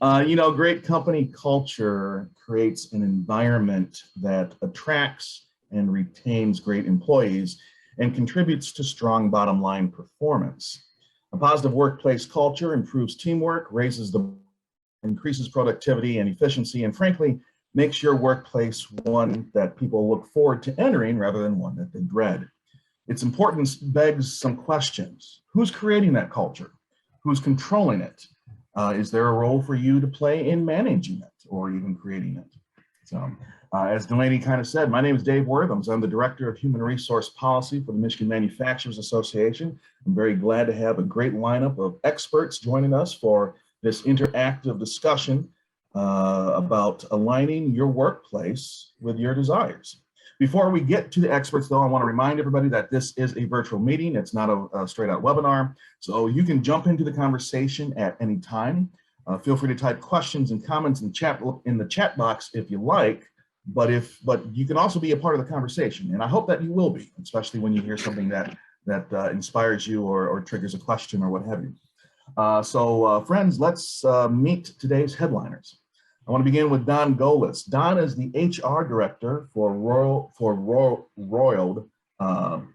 Great company culture creates an environment that attracts and retains great employees and contributes to strong bottom line performance. A positive workplace culture improves teamwork, increases productivity and efficiency, and frankly, makes your workplace one that people look forward to entering rather than one that they dread. Its importance begs some questions. Who's creating that culture? Who's controlling it? Is there a role for you to play in managing it or even creating it? So, as Delaney kind of said, my name is Dave Worthams. I'm the Director of Human Resource Policy for the Michigan Manufacturers Association. I'm very glad to have a great lineup of experts joining us for this interactive discussion about aligning your workplace with your desires. Before we get to the experts, though, I want to remind everybody that this is a virtual meeting. It's not a straight-out webinar, so you can jump into the conversation at any time. Feel free to type questions and comments in the chat box if you like, but you can also be a part of the conversation, and I hope that you will be, especially when you hear something that inspires you or triggers a question or what have you. Friends, let's meet today's headliners. I want to begin with Don Golis. Don is the HR director for Roiled. I'm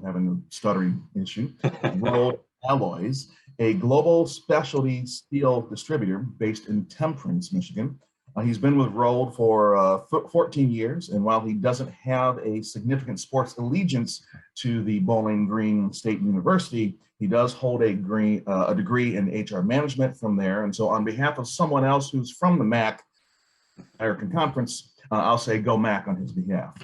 having a stuttering issue. Roiled Alloys, a global specialty steel distributor based in Temperance, Michigan. He's been with Roiled for 14 years, and while he doesn't have a significant sports allegiance to the Bowling Green State University, he does hold a degree in HR management from there. And so on behalf of someone else who's from the MAC, American Conference, I'll say go MAC on his behalf.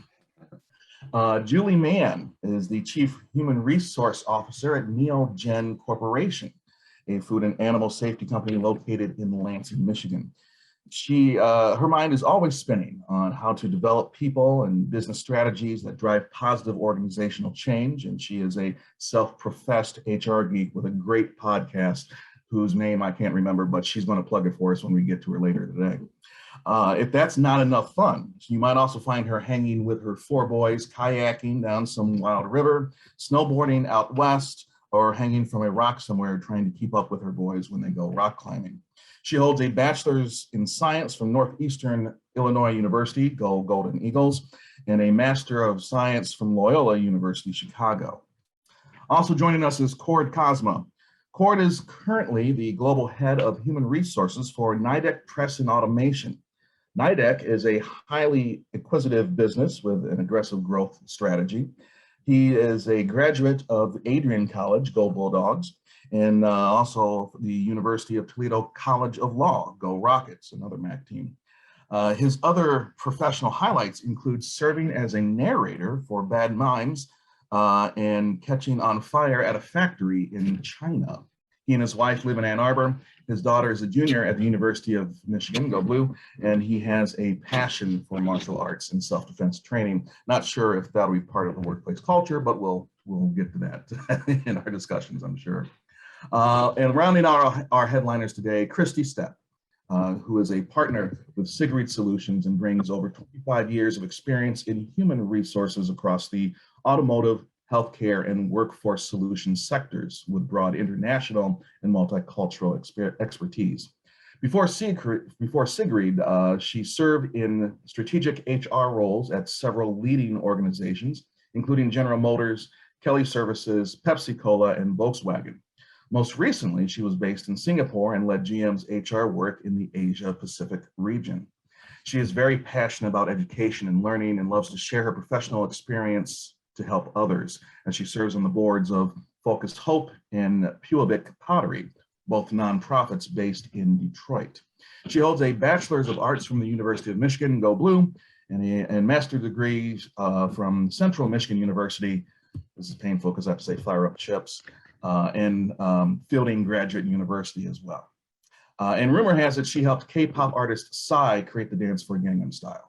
Julie Mann is the Chief Human Resource Officer at Neogen Corporation, a food and animal safety company located in Lansing, Michigan. Her mind is always spinning on how to develop people and business strategies that drive positive organizational change. And she is a self-professed HR geek with a great podcast whose name I can't remember, but she's going to plug it for us when we get to her later today. If that's not enough fun, you might also find her hanging with her 4 boys, kayaking down some wild river, snowboarding out west, or hanging from a rock somewhere trying to keep up with her boys when they go rock climbing. She holds a bachelor's in science from Northeastern Illinois University, go Golden Eagles, and a master of science from Loyola University, Chicago. Also joining us is Cord Cosma. Cord is currently the global head of human resources for Nidec Press and Automation. Nidec is a highly acquisitive business with an aggressive growth strategy. He is a graduate of Adrian College, go Bulldogs, and also the University of Toledo College of Law, go Rockets, another MAC team. His other professional highlights include serving as a narrator for Bad Mimes and catching on fire at a factory in China. He and his wife live in Ann Arbor. His daughter is a junior at the University of Michigan, go Blue, and he has a passion for martial arts and self-defense training. Not sure if that'll be part of the workplace culture, but we'll get to that in our discussions, I'm sure. And rounding our headliners today, Christy Stepp, who is a partner with Sigrid Solutions and brings over 25 years of experience in human resources across the automotive, healthcare, and workforce solutions sectors with broad international and multicultural expertise. Before Sigrid, she served in strategic HR roles at several leading organizations, including General Motors, Kelly Services, Pepsi Cola, and Volkswagen. Most recently, she was based in Singapore and led GM's HR work in the Asia Pacific region. She is very passionate about education and learning and loves to share her professional experience to help others. And she serves on the boards of Focused Hope and Puabic Pottery, both nonprofits based in Detroit. She holds a Bachelor's of Arts from the University of Michigan, go Blue, and master's degrees from Central Michigan University. This is painful because I have to say fire up chips. And Fielding Graduate University as well. And rumor has it she helped K-pop artist Psy create the dance for Gangnam Style.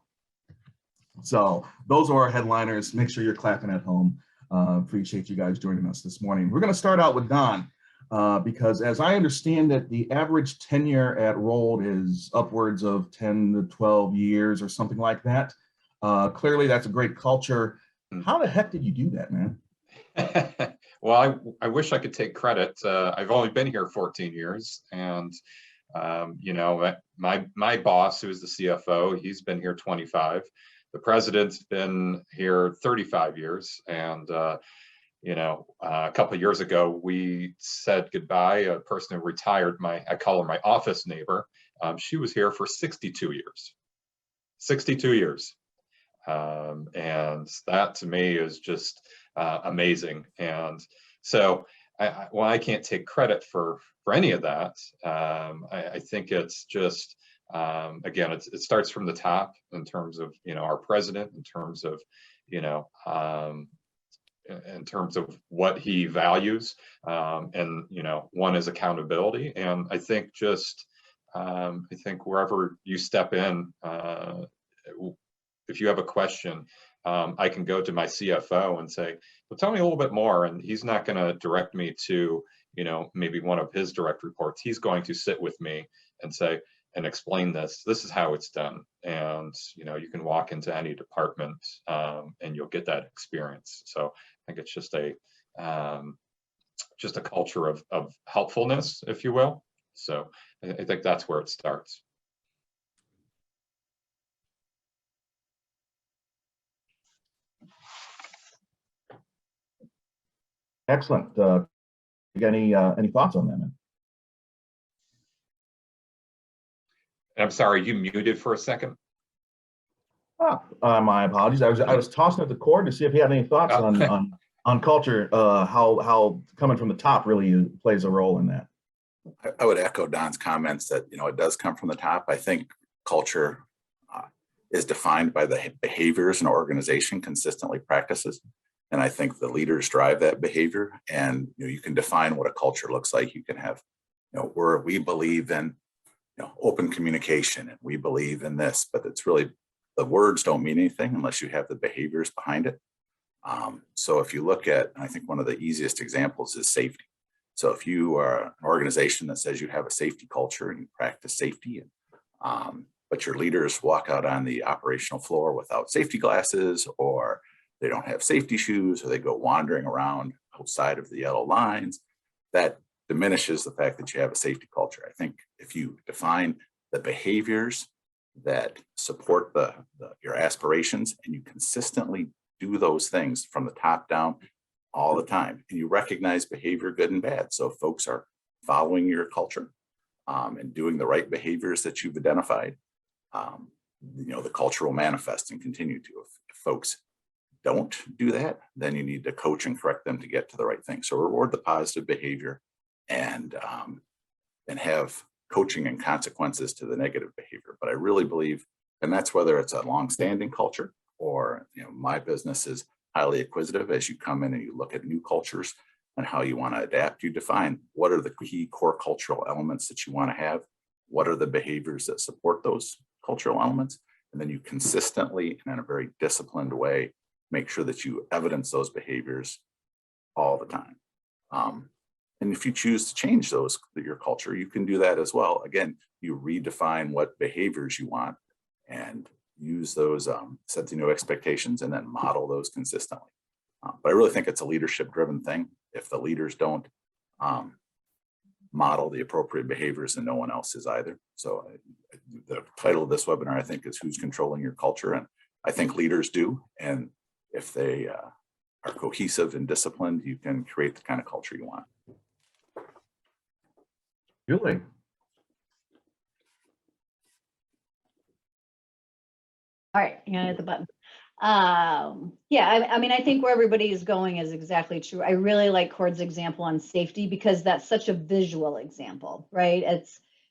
So those are our headliners. Make sure you're clapping at home. Appreciate you guys joining us this morning. We're going to start out with Don because as I understand it, the average tenure at Rolled is upwards of 10 to 12 years or something like that. Clearly, that's a great culture. How the heck did you do that, man? Well, I wish I could take credit. I've only been here 14 years, and You know, my boss, who is the CFO, he's been here 25. The president's been here 35 years. And, you know, a couple of years ago, we said goodbye. A person who retired, I call her my office neighbor. She was here for 62 years. 62 years. And that to me is just amazing. And so while I can't take credit for any of that, I think it's just, again, it starts from the top in terms of, you know, our president, in terms of, you know, in terms of what he values, and, you know, one is accountability. And I think just, I think wherever you step in, if you have a question, I can go to my CFO and say, well, tell me a little bit more. And he's not going to direct me to, you know, maybe one of his direct reports. He's going to sit with me and say, and explain this. This is how it's done. And, you know, you can walk into any department and you'll get that experience. So I think it's just a culture of helpfulness, if you will. So I think that's where it starts. Excellent. You got any thoughts on that, man? I'm sorry, you muted for a second. My apologies. I was tossing at the cord to see if you had any thoughts on culture, how coming from the top really plays a role in that. I would echo Don's comments that, you know, it does come from the top. I think culture is defined by the behaviors an organization consistently practices. And I think the leaders drive that behavior. And, you know, you can define what a culture looks like. You can have, you know, where we believe in, you know, open communication, and we believe in this, but it's really, the words don't mean anything unless you have the behaviors behind it. So if you look at, I think one of the easiest examples is safety. So if you are an organization that says you have a safety culture and you practice safety, but your leaders walk out on the operational floor without safety glasses, or they don't have safety shoes, or they go wandering around outside of the yellow lines, that diminishes the fact that you have a safety culture. I think if you define the behaviors that support your aspirations, and you consistently do those things from the top down all the time, and you recognize behavior, good and bad. So if folks are following your culture and doing the right behaviors that you've identified, you know, the culture will manifest and continue to. If folks don't do that, then you need to coach and correct them to get to the right thing. So reward the positive behavior, and have coaching and consequences to the negative behavior. But I really believe, and that's whether it's a long-standing culture or, you know, my business is highly acquisitive. As you come in and you look at new cultures and how you want to adapt, you define what are the key core cultural elements that you want to have, what are the behaviors that support those cultural elements, and then you consistently and in a very disciplined way make sure that you evidence those behaviors all the time. And if you choose to change your culture, you can do that as well. Again, you redefine what behaviors you want and use those, set the new expectations, and then model those consistently. But I really think it's a leadership driven thing. If the leaders don't model the appropriate behaviors, then no one else is either. So the title of this webinar, I think, is Who's Controlling Your Culture? And I think leaders do. And if they are cohesive and disciplined, you can create the kind of culture you want. Julie. All right, I'm gonna hit the button. Yeah, I mean, I think where everybody is going is exactly true. I really like Cord's example on safety because that's such a visual example, right?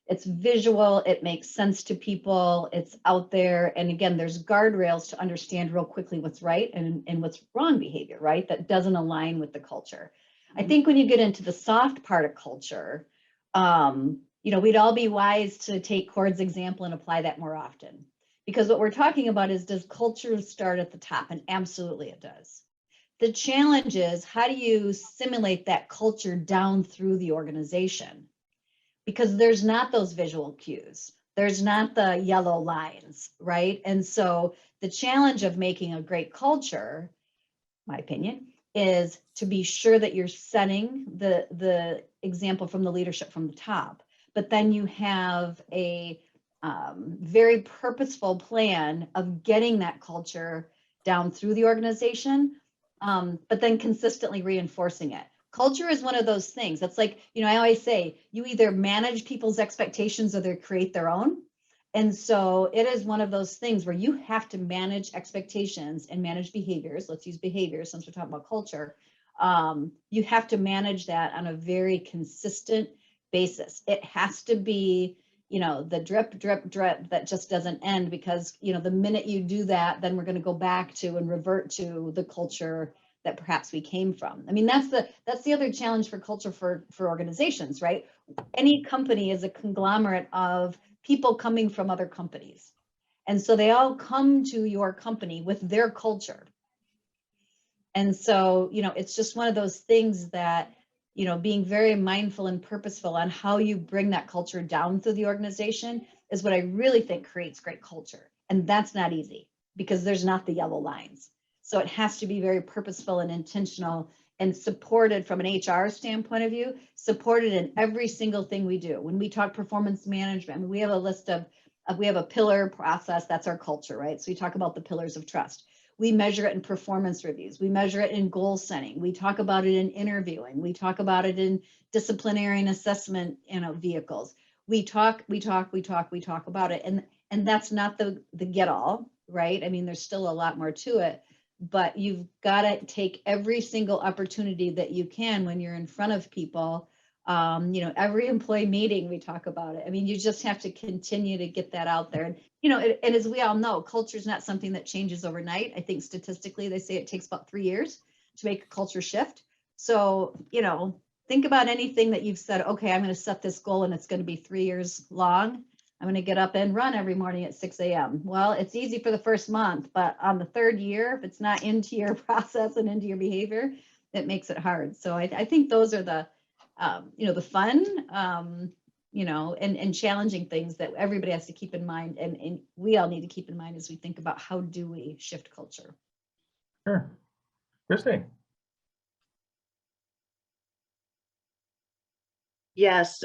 It's visual, it makes sense to people, it's out there. And again, there's guardrails to understand real quickly what's right and what's wrong behavior, right? That doesn't align with the culture. I think when you get into the soft part of culture, you know, we'd all be wise to take Cord's example and apply that more often. Because what we're talking about is, does culture start at the top? And absolutely it does. The challenge is, how do you simulate that culture down through the organization? Because there's not those visual cues. There's not the yellow lines, right? And so the challenge of making a great culture, my opinion, is to be sure that you're setting the example from the leadership from the top. but then you have a very purposeful plan of getting that culture down through the organization, but then consistently reinforcing it. Culture is one of those things. That's like, I always say, you either manage people's expectations or they create their own. And so it is one of those things where you have to manage expectations and manage behaviors. Let's use behaviors since we're talking about culture. You have to manage that on a very consistent basis. It has to be, the drip, drip, drip that just doesn't end, because, the minute you do that, then we're going to go back to and revert to the culture that perhaps we came from. I mean, that's the other challenge for culture for organizations, right? Any company is a conglomerate of people coming from other companies. And so they all come to your company with their culture. And so, it's just one of those things that, being very mindful and purposeful on how you bring that culture down through the organization is what I really think creates great culture. And that's not easy because there's not the yellow lines. So it has to be very purposeful and intentional and supported from an HR standpoint of view, supported in every single thing we do. When we talk performance management, I mean, we have a list of we have a pillar process, that's our culture, right? So we talk about the pillars of trust. We measure it in performance reviews. We measure it in goal setting. We talk about it in interviewing. We talk about it in disciplinary and assessment, vehicles. We talk about it. And that's not the get all, right? I mean, there's still a lot more to it, but you've got to take every single opportunity that you can when you're in front of people. Every employee meeting, we talk about it. I mean, you just have to continue to get that out there. And as we all know, culture is not something that changes overnight. I think statistically, they say it takes about 3 years to make a culture shift. So, think about anything that you've said, okay, I'm going to set this goal and it's going to be 3 years long. I'm going to get up and run every morning at 6 a.m. Well, it's easy for the first month, but on the third year, if it's not into your process and into your behavior, it makes it hard. So I think those are the fun, and challenging things that everybody has to keep in mind. And we all need to keep in mind as we think about how do we shift culture. Sure. Christy. Yes,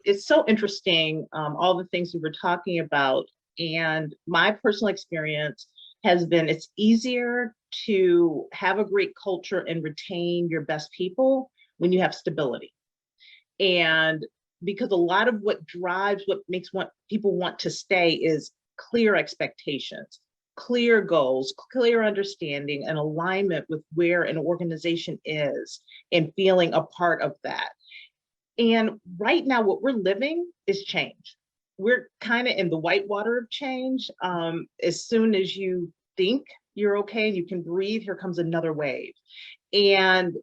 it's so interesting, all the things we were talking about. And my personal experience has been it's easier to have a great culture and retain your best people when you have stability. And because a lot of what drives what makes people want to stay is clear expectations, clear goals, clear understanding, and alignment with where an organization is and feeling a part of that. And right now, what we're living is change. We're kind of in the whitewater of change. As soon as you think you're okay, you can breathe, here comes another wave. And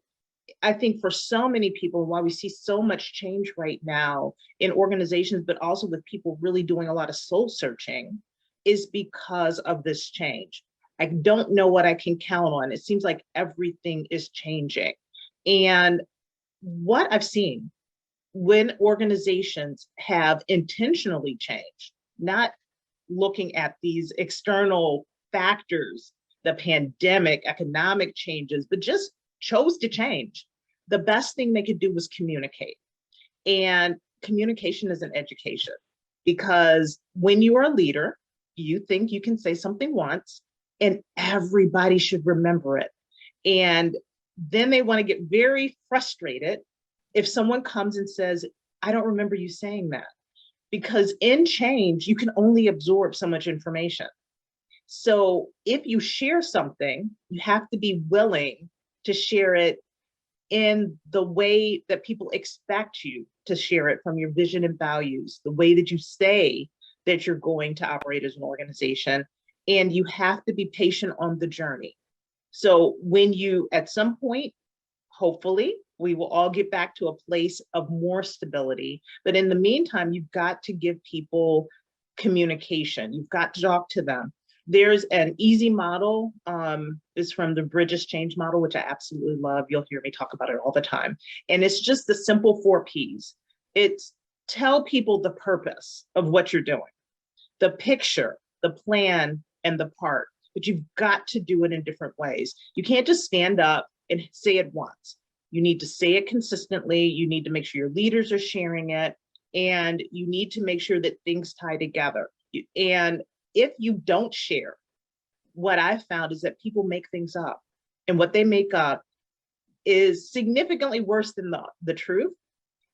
I think for so many people, why we see so much change right now in organizations, but also with people really doing a lot of soul searching, is because of this change. I don't know what I can count on. It seems like everything is changing. And what I've seen when organizations have intentionally changed, not looking at these external factors, the pandemic, economic changes, but just chose to change, the best thing they could do was communicate. And communication is an education, because when you are a leader, you think you can say something once and everybody should remember it. And then they want to get very frustrated if someone comes and says, I don't remember you saying that. Because in change, you can only absorb so much information. So if you share something, you have to be willing to share it in the way that people expect you to share it, from your vision and values, the way that you say that you're going to operate as an organization. And you have to be patient on the journey. So when you, at some point, hopefully, we will all get back to a place of more stability. But in the meantime, you've got to give people communication. You've got to talk to them. There's an easy model, is from the Bridges Change model, which I absolutely love. You'll hear me talk about it all the time. And it's just the simple 4 Ps. It's tell people the purpose of what you're doing, the picture, the plan, and the part. But you've got to do it in different ways. You can't just stand up and say it once. You need to say it consistently. You need to make sure your leaders are sharing it. and you need to make sure that things tie together. And if you don't share, what I found is that people make things up, and what they make up is significantly worse than the truth.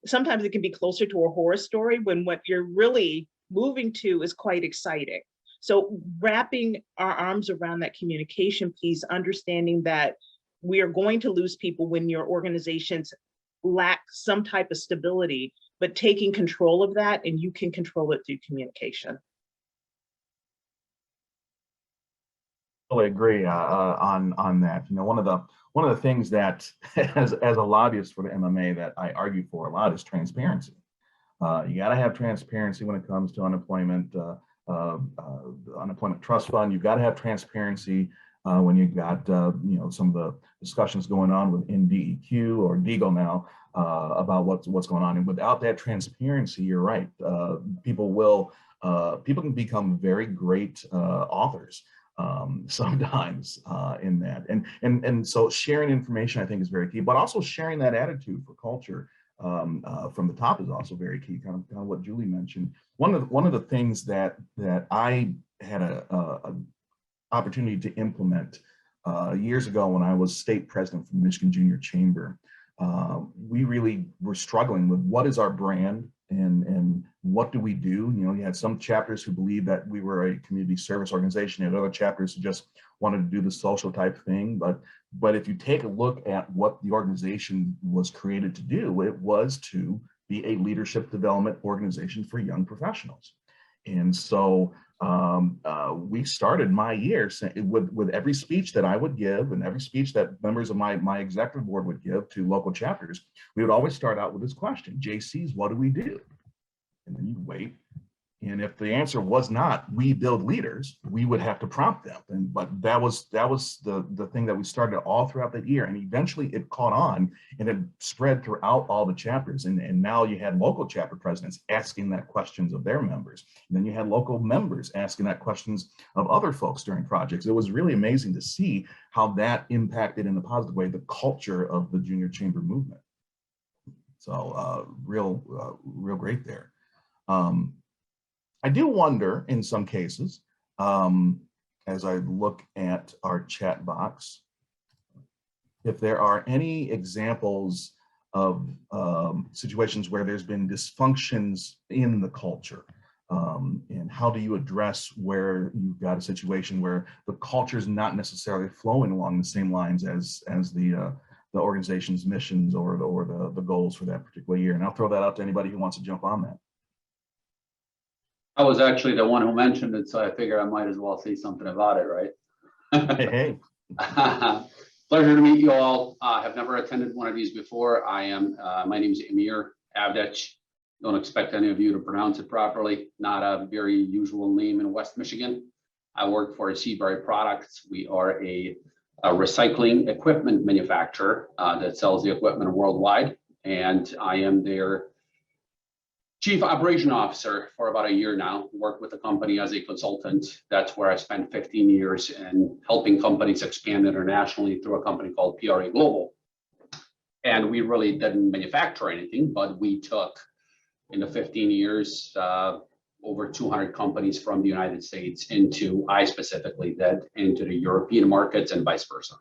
Sometimes it can be closer to a horror story when what you're really moving to is quite exciting. So wrapping our arms around that communication piece, understanding that we are going to lose people when your organizations lack some type of stability, but taking control of that, and you can control it through communication. Totally agree on that. You know, one of the things that as a lobbyist for the MMA that I argue for a lot is transparency. You got to have transparency when it comes to unemployment, unemployment trust fund. You've got to have transparency when you've got you know, some of the discussions going on within DEQ or DEGO now about what's going on. And without that transparency, you're right. People can become very great authors sometimes in that. And so sharing information, I think, is very key, but also sharing that attitude for culture from the top is also very key, kind of what Julie mentioned. One of the things that I had a opportunity to implement years ago when I was state president for the Michigan Junior Chamber, we really were struggling with what is our brand and what do we do. You know, you had some chapters who believed that we were a community service organization, you had other chapters who just wanted to do the social type thing. But if you take a look at what the organization was created to do, it was to be a leadership development organization for young professionals. And so we started my year with every speech that I would give and every speech that members of my executive board would give to local chapters, we would always start out with this question: JCs, what do we do? And then you'd wait. And if the answer was not, we build leaders, we would have to prompt them. But that was the thing that we started all throughout the year. And eventually it caught on and it spread throughout all the chapters. And now you had local chapter presidents asking that questions of their members. And then you had local members asking that questions of other folks during projects. It was really amazing to see how that impacted in a positive way the culture of the junior chamber movement. So real great there. I do wonder in some cases, as I look at our chat box, if there are any examples of situations where there's been dysfunctions in the culture, and how do you address where you've got a situation where the culture is not necessarily flowing along the same lines as the organization's missions or the goals for that particular year. And I'll throw that out to anybody who wants to jump on that. I was actually the one who mentioned it, so I figure I might as well say something about it, right? Hey. Pleasure to meet you all. Have never attended one of these before. My name is Amir Avdech. Don't expect any of you to pronounce it properly. Not a very usual name in West Michigan. I work for Seabury Products. We are a recycling equipment manufacturer that sells the equipment worldwide, and I am their Chief Operation Officer for about a year now. Worked with the company as a consultant. That's where I spent 15 years in helping companies expand internationally through a company called PRA Global. And we really didn't manufacture anything, but we took, in the 15 years, over 200 companies from the United States I specifically did, into the European markets and vice versa,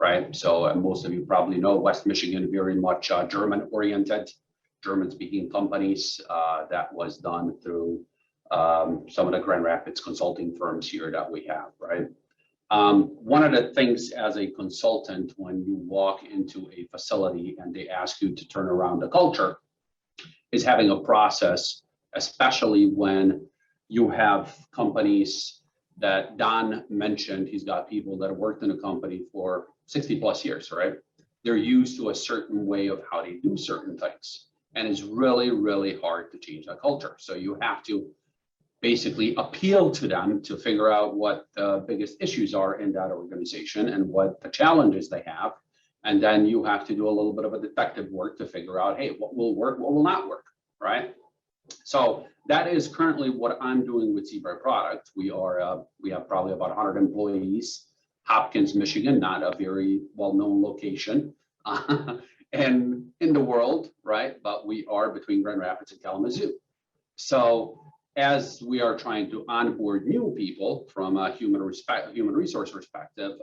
right? So most of you probably know West Michigan, very much German-oriented. German-speaking companies. That was done through some of the Grand Rapids consulting firms here that we have, right? One of the things as a consultant, when you walk into a facility and they ask you to turn around the culture, is having a process, especially when you have companies that Don mentioned. He's got people that have worked in a company for 60 plus years, right? They're used to a certain way of how they do certain things. And it's really, really hard to change that culture. So you have to basically appeal to them to figure out what the biggest issues are in that organization and what the challenges they have. And then you have to do a little bit of a detective work to figure out, hey, what will work, what will not work, right? So that is currently what I'm doing with Seabury Products. We have probably about 100 employees, Hopkins, Michigan, not a very well-known location. And in the world, right? But we are between Grand Rapids and Kalamazoo. So as we are trying to onboard new people from a human resource perspective,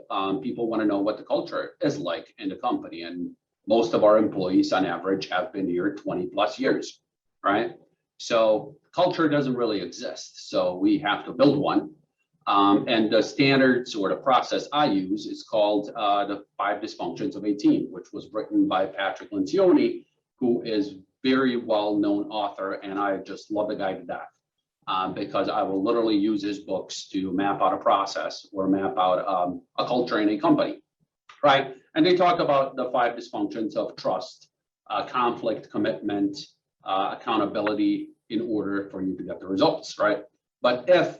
people want to know what the culture is like in the company. And most of our employees on average have been here 20 plus years, right? So culture doesn't really exist. So we have to build one. And the standards or the process I use is called the 5 Dysfunctions of a Team, which was written by Patrick Lencioni, who is very well-known author, and I just love the guy to death because I will literally use his books to map out a process or map out a culture in a company, right? And they talk about the 5 dysfunctions of trust, conflict, commitment, accountability in order for you to get the results, right? But if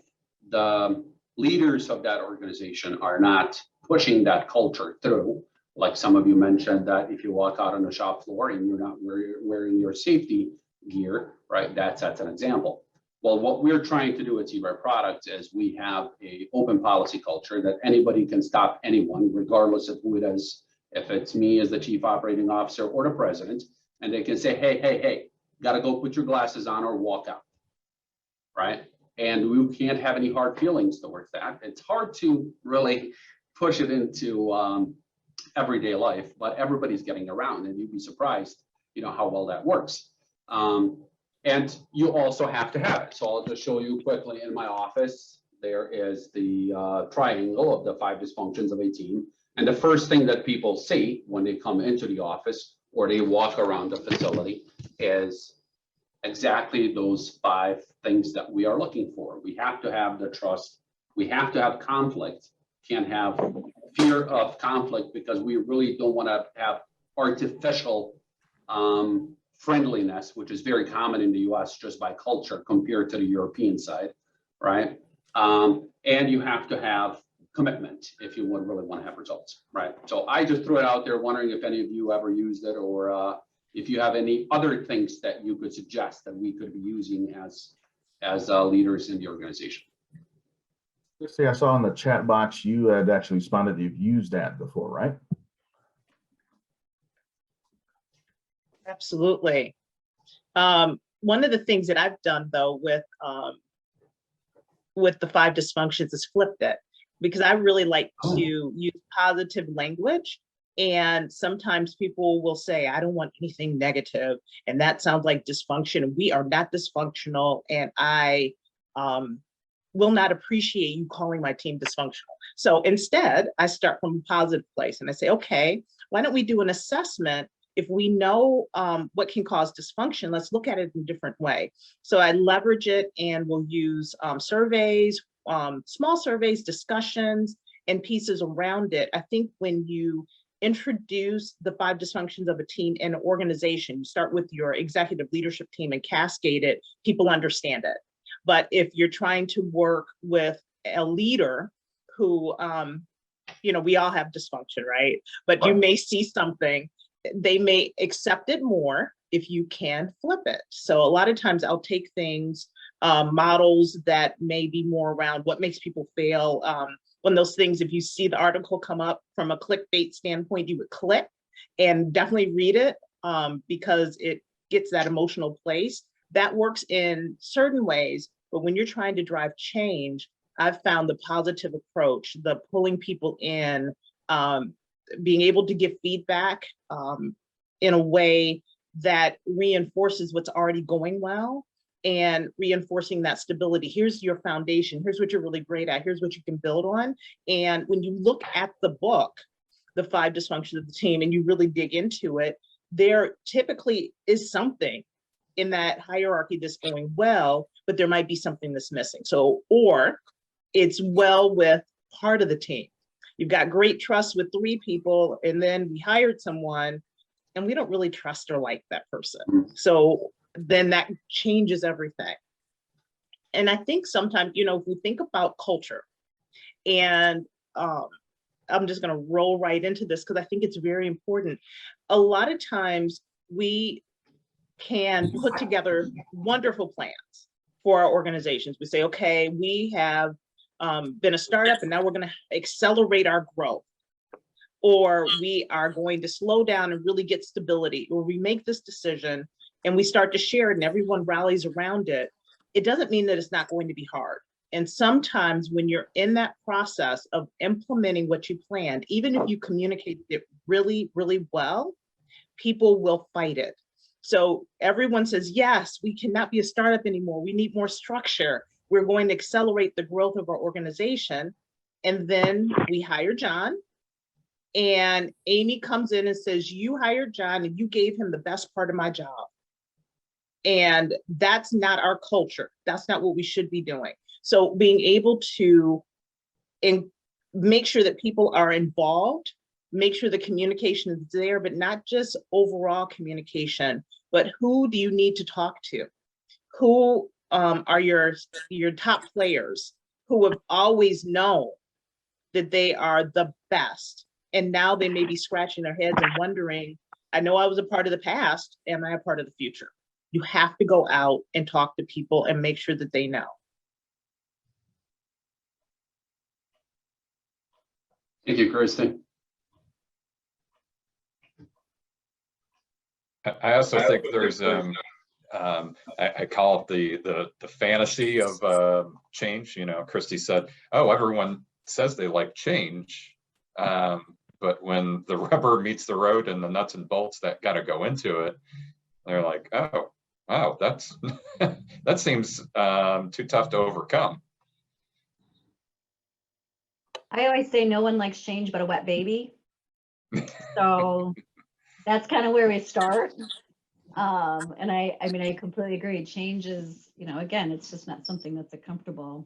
the leaders of that organization are not pushing that culture through, like some of you mentioned that if you walk out on the shop floor and you're not wearing your safety gear, right, that's an example. Well, what we're trying to do at Zebra Products is we have a open policy culture that anybody can stop anyone, regardless of who it is, if it's me as the chief operating officer or the president, and they can say, hey, gotta go put your glasses on or walk out, right? And we can't have any hard feelings towards that. It's hard to really push it into everyday life, but everybody's getting around, and you'd be surprised, how well that works. And you also have to have it. So I'll just show you quickly in my office, there is the triangle of the 5 dysfunctions of a team. And the first thing that people see when they come into the office or they walk around the facility is exactly those 5 things that we are looking for. We have to have the trust. We have to have conflict. Can't have fear of conflict because we really don't want to have artificial friendliness, which is very common in the US just by culture compared to the European side, right? And you have to have commitment if you really want to have results, right? So I just threw it out there, wondering if any of you ever used it, or if you have any other things that you could suggest that we could be using as leaders in the organization. See, I saw in the chat box you had actually responded you've used that before, right? Absolutely. One of the things that I've done though with the 5 dysfunctions is flipped it, because I really like to use positive language. And sometimes people will say, I don't want anything negative, and that sounds like dysfunction. We are not dysfunctional, and I will not appreciate you calling my team dysfunctional. So instead, I start from a positive place and I say, okay, why don't we do an assessment? If we know what can cause dysfunction, let's look at it in a different way. So I leverage it, and we'll use surveys, small surveys, discussions, and pieces around it. I think when you introduce the 5 dysfunctions of a team in an organization, you start with your executive leadership team and cascade it, people understand it. But if you're trying to work with a leader who, we all have dysfunction, right? But you may see something, they may accept it more if you can flip it. So a lot of times I'll take things, models that may be more around what makes people fail. One of those things, if you see the article come up from a clickbait standpoint, you would click and definitely read it because it gets that emotional place. That works in certain ways, but when you're trying to drive change, I've found the positive approach, the pulling people in, being able to give feedback in a way that reinforces what's already going well, and reinforcing that stability. Here's your foundation. Here's what you're really great at. Here's what you can build on. And when you look at the book, The 5 Dysfunctions of the Team, and you really dig into it, there typically is something in that hierarchy that's going well, but there might be something that's missing. So, or it's well with part of the team. You've got great trust with 3 people, and then we hired someone and we don't really trust or like that person. So then that changes everything. And I think sometimes, if we think about culture, and I'm just going to roll right into this because I think it's very important. A lot of times we can put together wonderful plans for our organizations. We say, okay, we have been a startup and now we're going to accelerate our growth, or we are going to slow down and really get stability, or we make this decision and we start to share it and everyone rallies around it, it doesn't mean that it's not going to be hard. And sometimes when you're in that process of implementing what you planned, even if you communicate it really, really well, people will fight it. So everyone says, yes, we cannot be a startup anymore. We need more structure. We're going to accelerate the growth of our organization. And then we hire John, and Amy comes in and says, you hired John and you gave him the best part of my job. And that's not our culture. That's not what we should be doing. So being able to make sure that people are involved, make sure the communication is there, but not just overall communication, but who do you need to talk to? Who are your top players who have always known that they are the best? And now they may be scratching their heads and wondering, I know I was a part of the past, am I a part of the future? You have to go out and talk to people and make sure that they know. Thank you, Christy. I also think there's I call it the fantasy of change. You know, Christy said, "Oh, everyone says they like change, but when the rubber meets the road and the nuts and bolts that got to go into it, they're like, oh, wow, that's that seems too tough to overcome." I always say no one likes change but a wet baby. So that's kind of where we start. And I mean, I completely agree. Change is, you know, again, it's just not something that's a comfortable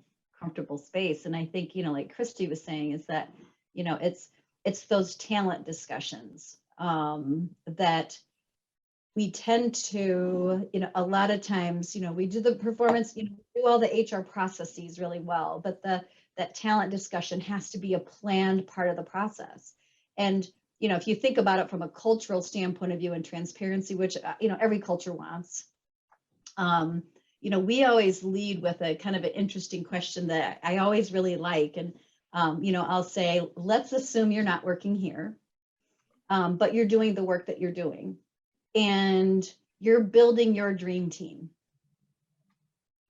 space. And I think, you know, like Christy was saying, is that, you know, it's those talent discussions that we tend to, you know, a lot of times, you know, we do the performance, you know, do all the HR processes really well, but that talent discussion has to be a planned part of the process. And, you know, if you think about it from a cultural standpoint of view and transparency, which, you know, every culture wants, you know, we always lead with a kind of an interesting question that I always really like. And, you know, I'll say, let's assume you're not working here, but you're doing the work that you're doing and you're building your dream team.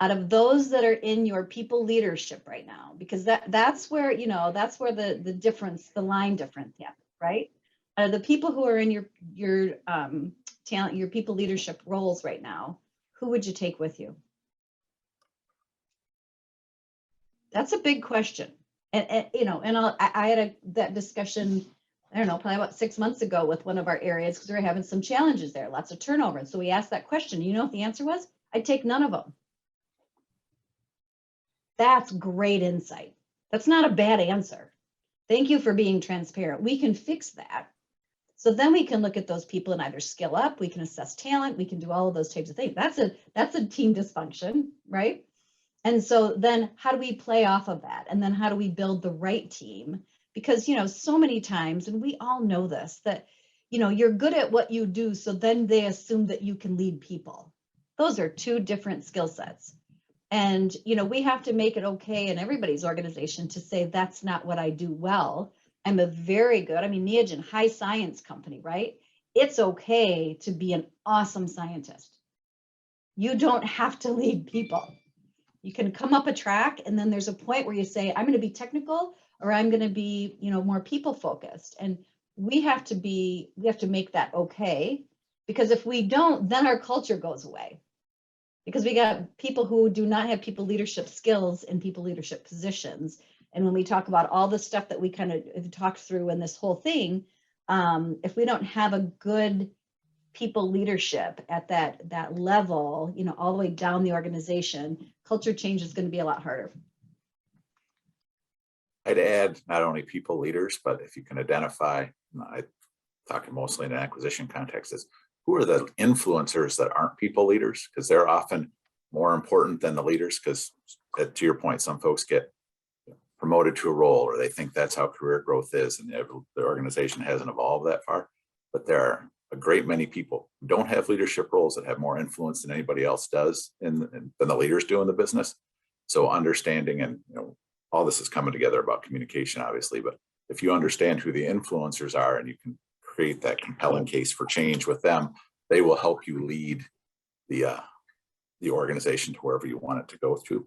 Out of those that are in your people leadership right now, because that's where, you know, that's where the difference, the line difference, yeah, right? The people who are in your talent, your people leadership roles right now, who would you take with you? That's a big question. And you know, and I had that discussion, I don't know, probably about 6 months ago with one of our areas because we were having some challenges there, lots of turnover. And so we asked that question. You know what the answer was? I'd take none of them. That's great insight. That's not a bad answer. Thank you for being transparent. We can fix that. So then we can look at those people and either skill up, we can assess talent, we can do all of those types of things. That's a team dysfunction, right? And so then how do we play off of that? And then how do we build the right team? Because, you know, so many times, and we all know this, that, you know, you're good at what you do, so then they assume that you can lead people. Those are two different skill sets. And, you know, we have to make it okay in everybody's organization to say, that's not what I do well. I'm a very good, I mean, Neogen, high science company, right? It's okay to be an awesome scientist. You don't have to lead people. You can come up a track and then there's a point where you say, I'm going to be technical or I'm going to be, you know, more people focused. And we have to make that okay, because if we don't, then our culture goes away. Because we got people who do not have people leadership skills in people leadership positions. And when we talk about all the stuff that we kind of talked through in this whole thing, if we don't have a good people leadership at that level, you know, all the way down the organization, culture change is going to be a lot harder. I'd add not only people leaders, but if you can identify, I'm talking mostly in an acquisition context, is who are the influencers that aren't people leaders? Because they're often more important than the leaders, because to your point, some folks get promoted to a role or they think that's how career growth is, and the organization hasn't evolved that far. But there are a great many people who don't have leadership roles that have more influence than anybody else does than the leaders do in the business. So understanding, and you know, all this is coming together about communication, obviously, but if you understand who the influencers are and you can create that compelling case for change with them, they will help you lead the organization to wherever you want it to go to.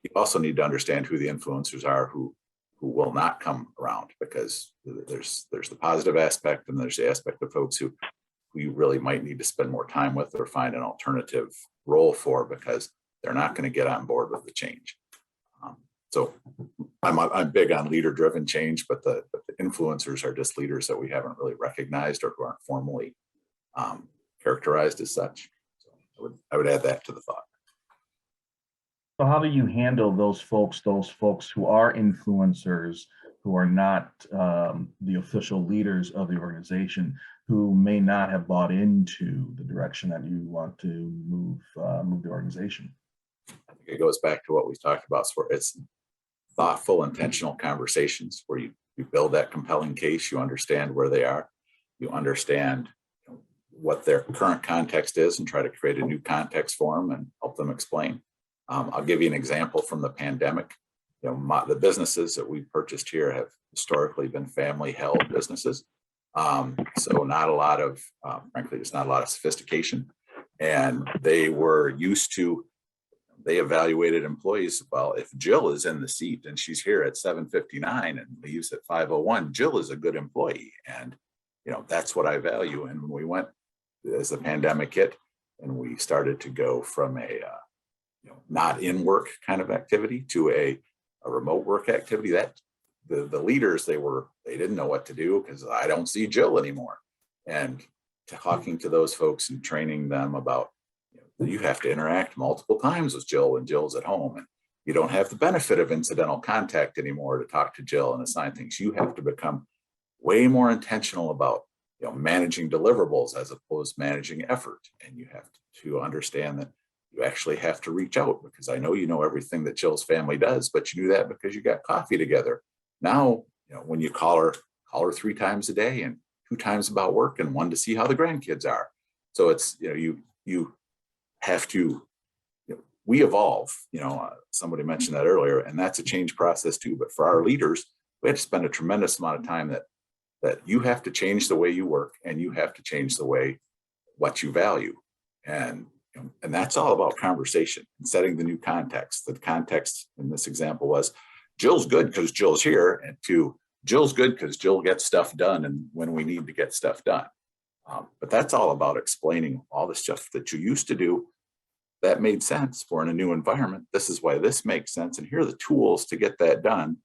You also need to understand who the influencers are who will not come around, because there's the positive aspect and there's the aspect of folks who you really might need to spend more time with or find an alternative role for, because they're not going to get on board with the change. So I'm big on leader-driven change, but the influencers are just leaders that we haven't really recognized or who aren't formally characterized as such. So I would add that to the thought. So how do you handle those folks who are influencers, who are not the official leaders of the organization, who may not have bought into the direction that you want to move the organization? I think it goes back to what we talked about. So it's thoughtful, intentional conversations where you build that compelling case, you understand where they are, you understand what their current context is and try to create a new context for them and help them explain. I'll give you an example from the pandemic. The businesses that we purchased here have historically been family-held businesses. So not a lot of, frankly, just not a lot of sophistication. And they were used to, they evaluated employees. Well, if Jill is in the seat and she's here at 7:59 and leaves at 5:01, Jill is a good employee. And, that's what I value. And when we went, as the pandemic hit, and we started to go from a, not in work kind of activity to a remote work activity, that the leaders, they didn't know what to do, because I don't see Jill anymore. And talking to those folks and training them about, you have to interact multiple times with Jill when Jill's at home, and you don't have the benefit of incidental contact anymore to talk to Jill and assign things. You have to become way more intentional about managing deliverables as opposed to managing effort. And you have to understand that you actually have to reach out, because I know you know everything that Jill's family does, but you do that because you got coffee together. Now, when you call her 3 times a day, and 2 times about work, and 1 to see how the grandkids are. So it's, you have to, we evolve, somebody mentioned that earlier, and that's a change process too. But for our leaders, we have to spend a tremendous amount of time that you have to change the way you work, and you have to change the way what you value. And that's all about conversation and setting the new context. The context in this example was, Jill's good because Jill's here, and to Jill's good because Jill gets stuff done and when we need to get stuff done. But that's all about explaining all the stuff that you used to do that made sense. We're in a new environment. This is why this makes sense. And here are the tools to get that done.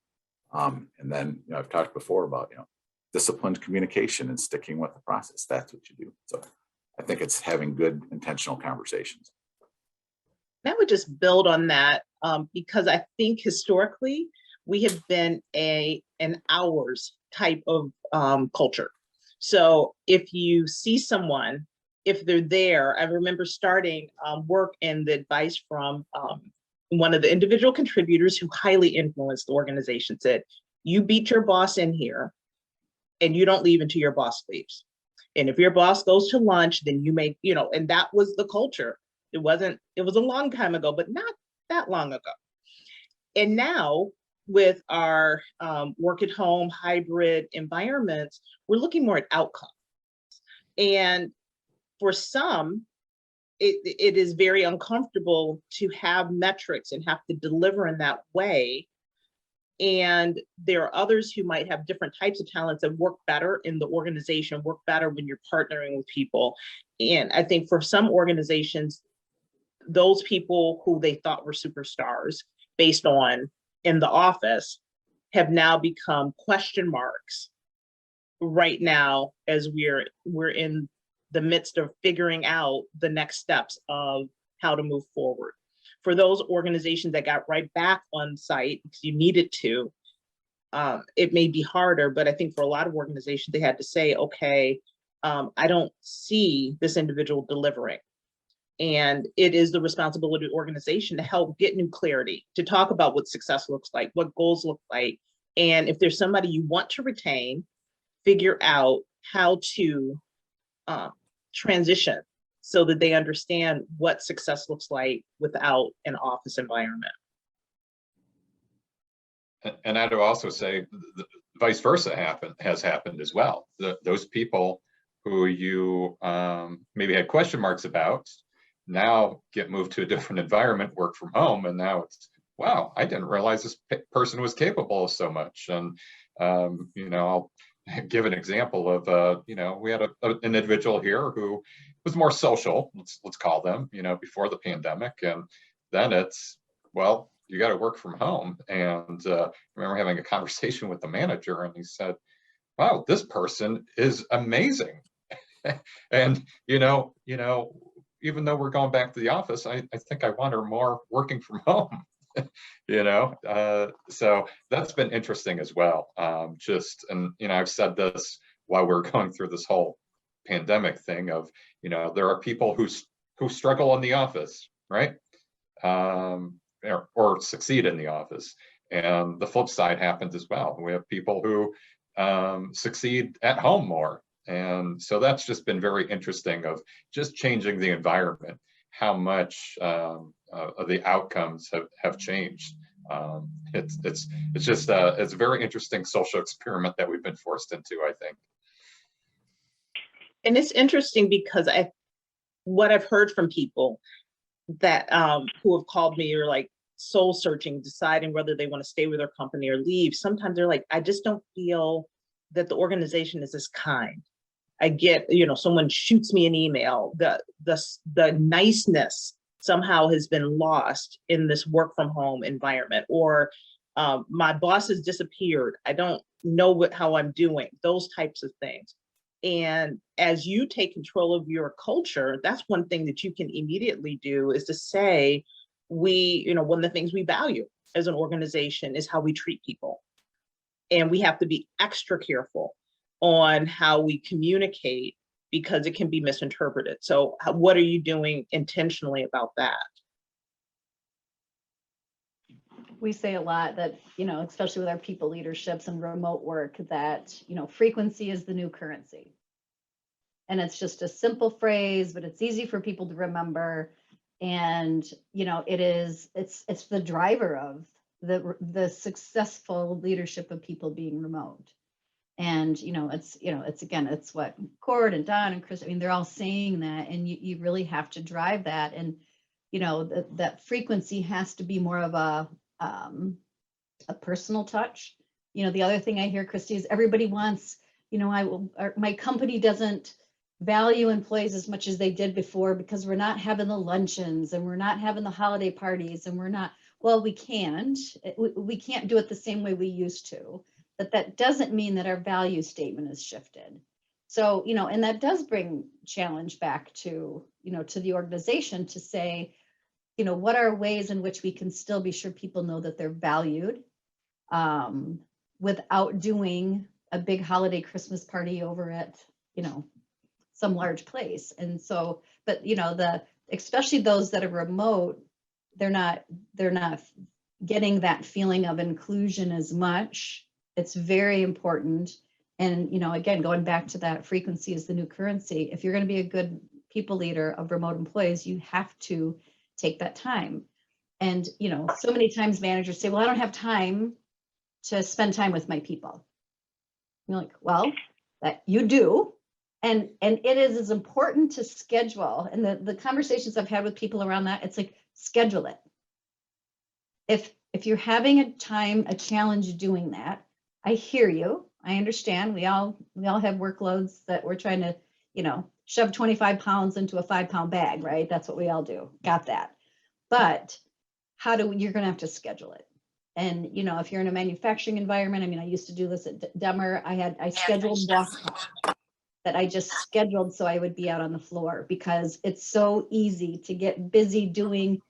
And then I've talked before about disciplined communication and sticking with the process. That's what you do. So I think it's having good intentional conversations. I would just build on that because I think historically we have been an hours type of culture. So if you see someone, if they're there, I remember starting work and the advice from one of the individual contributors who highly influenced the organization said, you beat your boss in here and you don't leave until your boss leaves. And if your boss goes to lunch, then you make, and that was the culture. It was a long time ago, but not that long ago. And now with our work at home hybrid environments, we're looking more at outcomes. And for some, it is very uncomfortable to have metrics and have to deliver in that way. And there are others who might have different types of talents that work better in the organization, work better when you're partnering with people. And I think for some organizations, those people who they thought were superstars based on in the office have now become question marks right now as we're in the midst of figuring out the next steps of how to move forward. For those organizations that got right back on site because you needed to, it may be harder, but I think for a lot of organizations, they had to say, okay, I don't see this individual delivering. And it is the responsibility of the organization to help get new clarity, to talk about what success looks like, what goals look like. And if there's somebody you want to retain, figure out how to transition so that they understand what success looks like without an office environment. And I'd also say the vice versa has happened as well. Those people who you maybe had question marks about now get moved to a different environment, work from home, and now it's, wow, I didn't realize this person was capable of so much. And you know, I'll give an example of you know, we had an individual here who was more social, let's call them, you know, before the pandemic, and then it's, well, you got to work from home. And I remember having a conversation with the manager, and he said, wow, this person is amazing. And even though we're going back to the office, I think I want her more working from home. So that's been interesting as well. And I've said this while we're going through this whole pandemic thing of, there are people who struggle in the office, right? Or succeed in the office. And the flip side happens as well. We have people who succeed at home more. And so that's just been very interesting of just changing the environment, how much of the outcomes have changed. It's just it's a very interesting social experiment that we've been forced into, I think. And it's interesting because what I've heard from people that who have called me or like soul searching, deciding whether they want to stay with their company or leave. Sometimes they're like, I just don't feel that the organization is as kind. I get, someone shoots me an email, the niceness somehow has been lost in this work from home environment, or my boss has disappeared. I don't know how I'm doing, those types of things. And as you take control of your culture, that's one thing that you can immediately do is to say, one of the things we value as an organization is how we treat people. And we have to be extra careful on how we communicate because it can be misinterpreted. So what are you doing intentionally about that? We say a lot that, especially with our people leaderships and remote work, that, frequency is the new currency. And it's just a simple phrase, but it's easy for people to remember. And, it's the driver of the successful leadership of people being remote. And, it's what Cord and Don and Chris, they're all saying that, and you really have to drive that. And, that frequency has to be more of a personal touch. The other thing I hear, Christy, is everybody wants, my company doesn't value employees as much as they did before because we're not having the luncheons and we're not having the holiday parties and we can't do it the same way we used to, but that doesn't mean that our value statement has shifted. So, and that does bring challenge back to, to the organization to say, what are ways in which we can still be sure people know that they're valued without doing a big holiday Christmas party over at, some large place. And so, but, especially those that are remote, they're not getting that feeling of inclusion as much. It's very important. And, again, going back to that frequency is the new currency. If you're going to be a good people leader of remote employees, you have to take that time. And, so many times managers say, well, I don't have time to spend time with my people. You're like, well, that you do. And it is as important to schedule. And the conversations I've had with people around that, it's like, schedule it. If you're having a challenge doing that, I hear you. I understand. We all have workloads that we're trying to, shove 25 pounds into a 5-pound bag, right? That's what we all do. Got that. But you're going to have to schedule it. And, if you're in a manufacturing environment, I used to do this at Demmer. I scheduled walk that I just scheduled so I would be out on the floor because it's so easy to get busy doing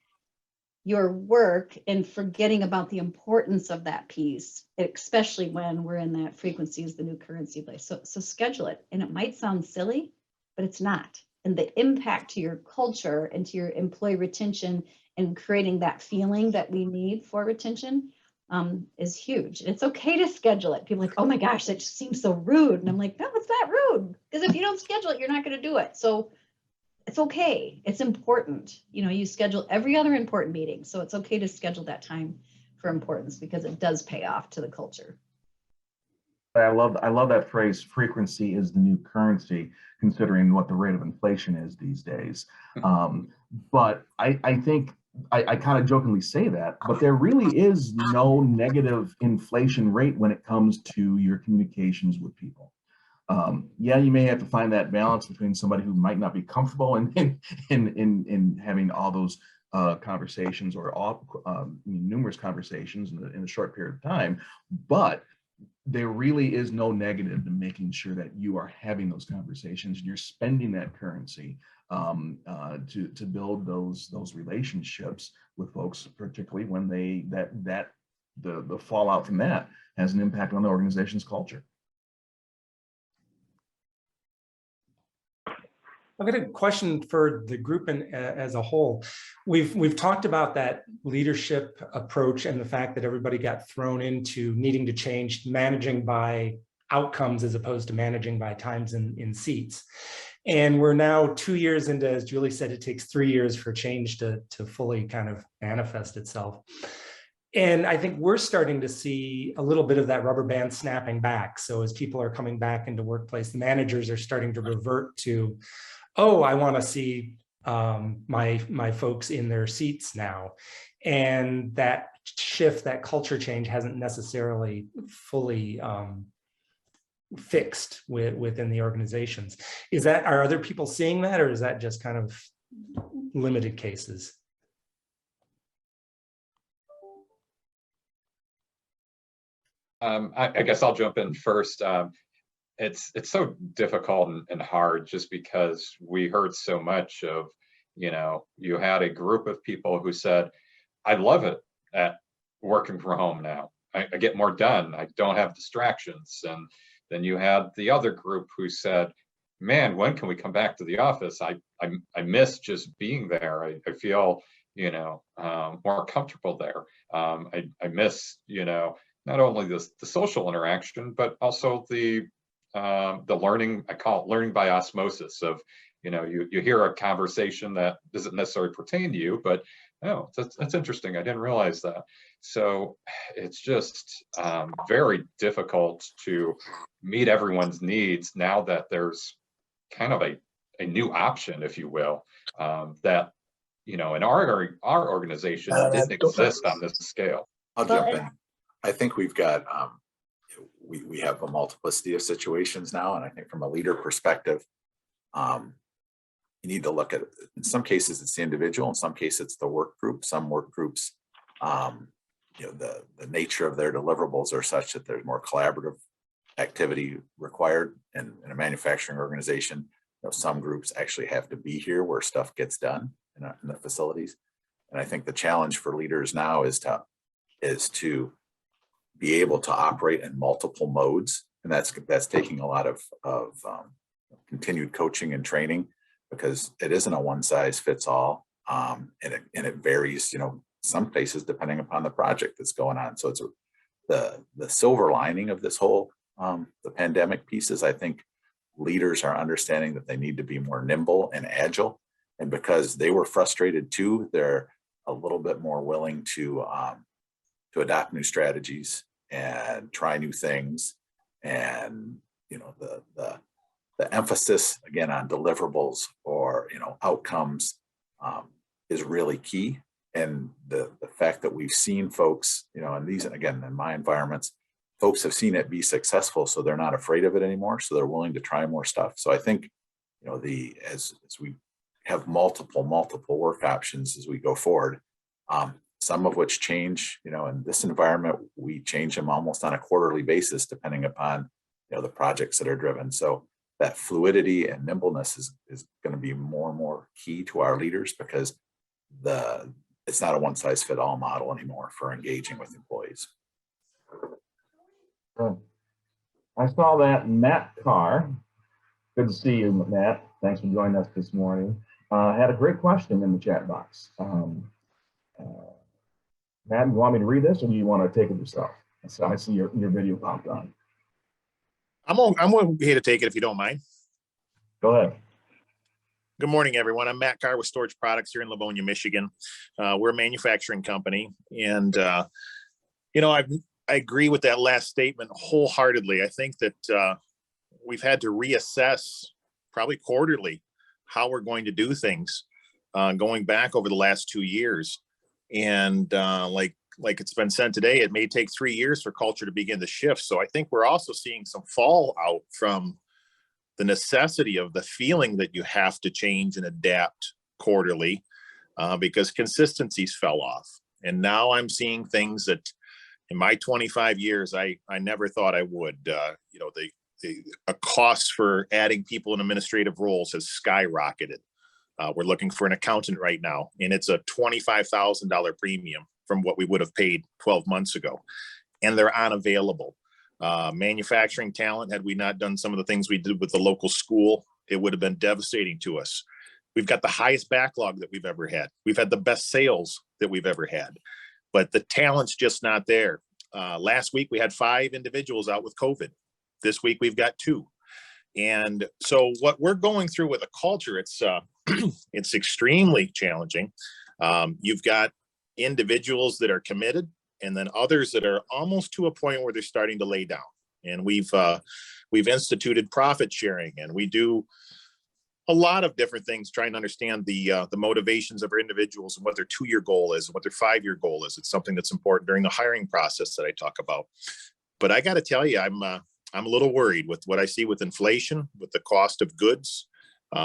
your work and forgetting about the importance of that piece, especially when we're in that frequency is the new currency place. So schedule it. And it might sound silly, but it's not. And the impact to your culture and to your employee retention and creating that feeling that we need for retention is huge. And it's okay to schedule it. People are like, oh my gosh, that just seems so rude. And I'm like, no, it's not rude. Because if you don't schedule it, you're not going to do it. So it's okay. It's important. You schedule every other important meeting. So it's okay to schedule that time for importance because it does pay off to the culture. I love that phrase, frequency is the new currency, considering what the rate of inflation is these days. But I think I kind of jokingly say that, but there really is no negative inflation rate when it comes to your communications with people. Yeah, you may have to find that balance between somebody who might not be comfortable in having all those conversations or all numerous conversations in a short period of time, but there really is no negative to making sure that you are having those conversations and you're spending that currency to build those relationships with folks, particularly when the fallout from that has an impact on the organization's culture. I've got a question for the group as a whole. We've talked about that leadership approach and the fact that everybody got thrown into needing to change, managing by outcomes as opposed to managing by times in seats. And we're now 2 years into, as Julie said, it takes 3 years for change to fully kind of manifest itself. And I think we're starting to see a little bit of that rubber band snapping back. So as people are coming back into workplace, the managers are starting to revert to, oh, I want to see my folks in their seats now. And that shift, that culture change hasn't necessarily fully fixed within the organizations. Are other people seeing that, or is that just kind of limited cases? I guess I'll jump in first. It's so difficult and hard just because we heard so much of, you had a group of people who said, I love it at working from home now. I get more done. I don't have distractions. And then you had the other group who said, man, when can we come back to the office? I miss just being there. I feel, more comfortable there. I miss, not only the social interaction, but also the learning. I call it learning by osmosis of, you hear a conversation that doesn't necessarily pertain to you, but oh, that's interesting. I didn't realize that. So it's just very difficult to meet everyone's needs now that there's kind of a new option, if you will, that, in our organization didn't exist on this scale. I'll jump in. I think we've got, we have a multiplicity of situations now. And I think from a leader perspective, you need to look at, in some cases it's the individual, in some cases it's the work group. Some work groups, the nature of their deliverables are such that there's more collaborative activity required in a manufacturing organization. Some groups actually have to be here where stuff gets done in the facilities. And I think the challenge for leaders now is to be able to operate in multiple modes. And that's taking a lot of continued coaching and training, because it isn't a one size fits all. And it varies, some places depending upon the project that's going on. So it's the silver lining of this whole, the pandemic piece is, I think leaders are understanding that they need to be more nimble and agile. And because they were frustrated too, they're a little bit more willing to adopt new strategies and try new things. And, the emphasis again on deliverables or, outcomes is really key. And the fact that we've seen folks, and these, again, in my environments, folks have seen it be successful, so they're not afraid of it anymore. So they're willing to try more stuff. So I think, as we have multiple work options as we go forward, some of which change, in this environment, we change them almost on a quarterly basis, depending upon, the projects that are driven. So that fluidity and nimbleness is going to be more and more key to our leaders, because it's not a one size fit all model anymore for engaging with employees. I saw that Matt Carr. Good to see you, Matt. Thanks for joining us this morning. Had a great question in the chat box. Matt, you want me to read this, or do you want to take it yourself? So I see your video popped on. I'm here to take it if you don't mind. Go ahead. Good morning, everyone. I'm Matt Carr with Storage Products here in Livonia, Michigan. We're a manufacturing company, and I've I agree with that last statement wholeheartedly. I think that we've had to reassess probably quarterly how we're going to do things going back over the last 2 years. And like it's been said today, it may take 3 years for culture to begin to shift. So I think we're also seeing some fallout from the necessity of the feeling that you have to change and adapt quarterly because consistencies fell off. And now I'm seeing things that in my 25 years, I never thought I would. You know, the cost for adding people in administrative roles has skyrocketed. We're looking for an accountant right now, and it's a $25,000 premium from what we would have paid 12 months ago, and they're unavailable. Manufacturing talent, had we not done some of the things we did with the local school, it would have been devastating to us. We've got the highest backlog that we've ever had. We've had the best sales that we've ever had, but the talent's just not there. Last week, we had 5 individuals out with COVID. This week, we've got 2. And so what we're going through with a culture, it's it's extremely challenging. You've got individuals that are committed, and then others that are almost to a point where they're starting to lay down. And we've instituted profit sharing, and we do a lot of different things trying to understand the motivations of our individuals and what their 2-year goal is and what their 5-year goal is. It's something that's important during the hiring process that I talk about. But I got to tell you, I'm a little worried with what I see with inflation, with the cost of goods.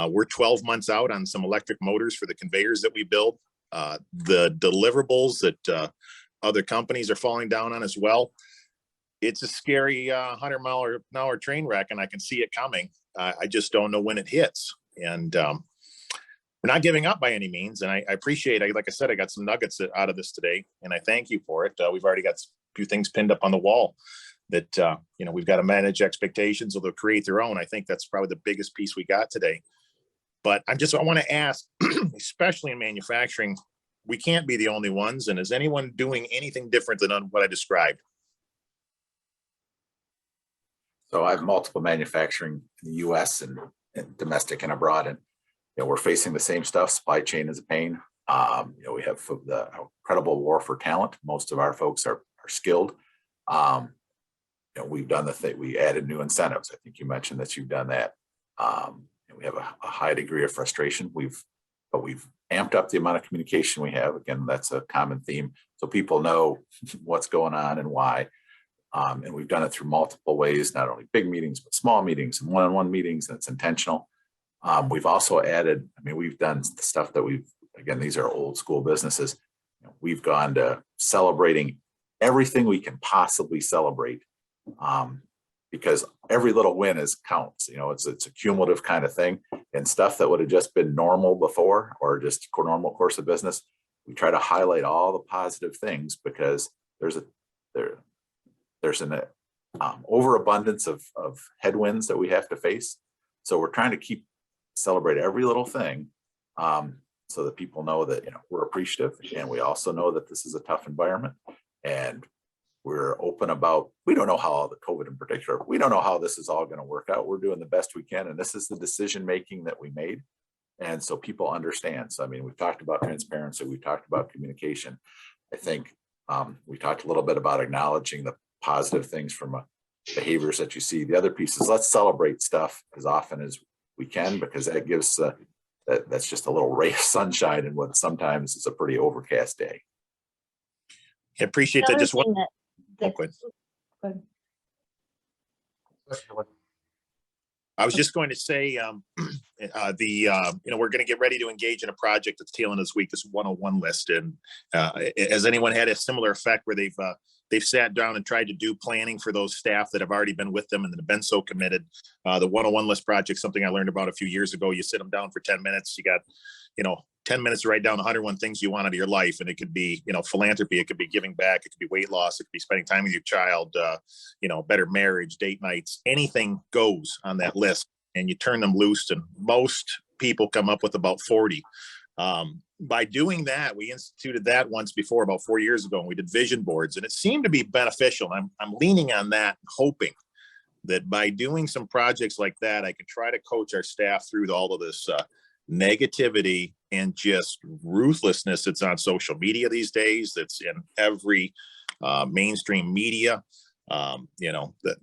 We're 12 months out on some electric motors for the conveyors that we build. The deliverables that other companies are falling down on as well. It's a scary 100-mile-an-hour train wreck, and I can see it coming. I just don't know when it hits. And we're not giving up by any means. And I appreciate, like I said, I got some nuggets out of this today, and I thank you for it. We've already got a few things pinned up on the wall that, you know, we've got to manage expectations, or they'll create their own. I think that's probably the biggest piece we got today. But I want to ask, especially in manufacturing, we can't be the only ones. And is anyone doing anything different than what I described? So I have multiple manufacturing in the US and domestic and abroad. And, you know, we're facing the same stuff. Supply chain is a pain. You know, we have the incredible war for talent. Most of our folks are skilled. You know, we've done the thing, we added new incentives. I think you mentioned that you've done that. And we have a high degree of frustration. But we've amped up the amount of communication we have. Again, that's a common theme. So people know what's going on and why. And we've done it through multiple ways, not only big meetings, but small meetings and one-on-one meetings, and it's intentional. We've also added, I mean, we've done the stuff that again, these are old school businesses. You know, we've gone to celebrating everything we can possibly celebrate, because every little win counts. You know, it's a cumulative kind of thing, and stuff that would have just been normal before, or just normal course of business. We try to highlight all the positive things, because there's an overabundance of headwinds that we have to face. So we're trying to celebrate every little thing, so that people know that, you know, we're appreciative, and we also know that this is a tough environment, and we're open about, we don't know how the COVID in particular, we don't know how this is all going to work out. We're doing the best we can, and this is the decision making that we made. And so people understand. So, I mean, we've talked about transparency, we've talked about communication. I think we talked a little bit about acknowledging the positive things from behaviors that you see. The other piece is, let's celebrate stuff as often as we can, because that gives that's just a little ray of sunshine in what sometimes is a pretty overcast day. I appreciate that. Just one. I was just going to say, you know, we're going to get ready to engage in a project that's tail end this week, this 101 list. And has anyone had a similar effect where they've sat down and tried to do planning for those staff that have already been with them and that have been so committed? The 101 list project, something I learned about a few years ago. You sit them down for 10 minutes. You got, you know, 10 minutes to write down 101 things you want out of your life. And it could be, you know, philanthropy. It could be giving back. It could be weight loss. It could be spending time with your child, you know, better marriage, date nights, anything goes on that list. And you turn them loose, and most people come up with about 40. By doing that, we instituted that once before, about 4 years ago, and we did vision boards, and it seemed to be beneficial. I'm leaning on that, hoping that by doing some projects like that, I can try to coach our staff through all of this negativity and just ruthlessness that's on social media these days, that's in every mainstream media. That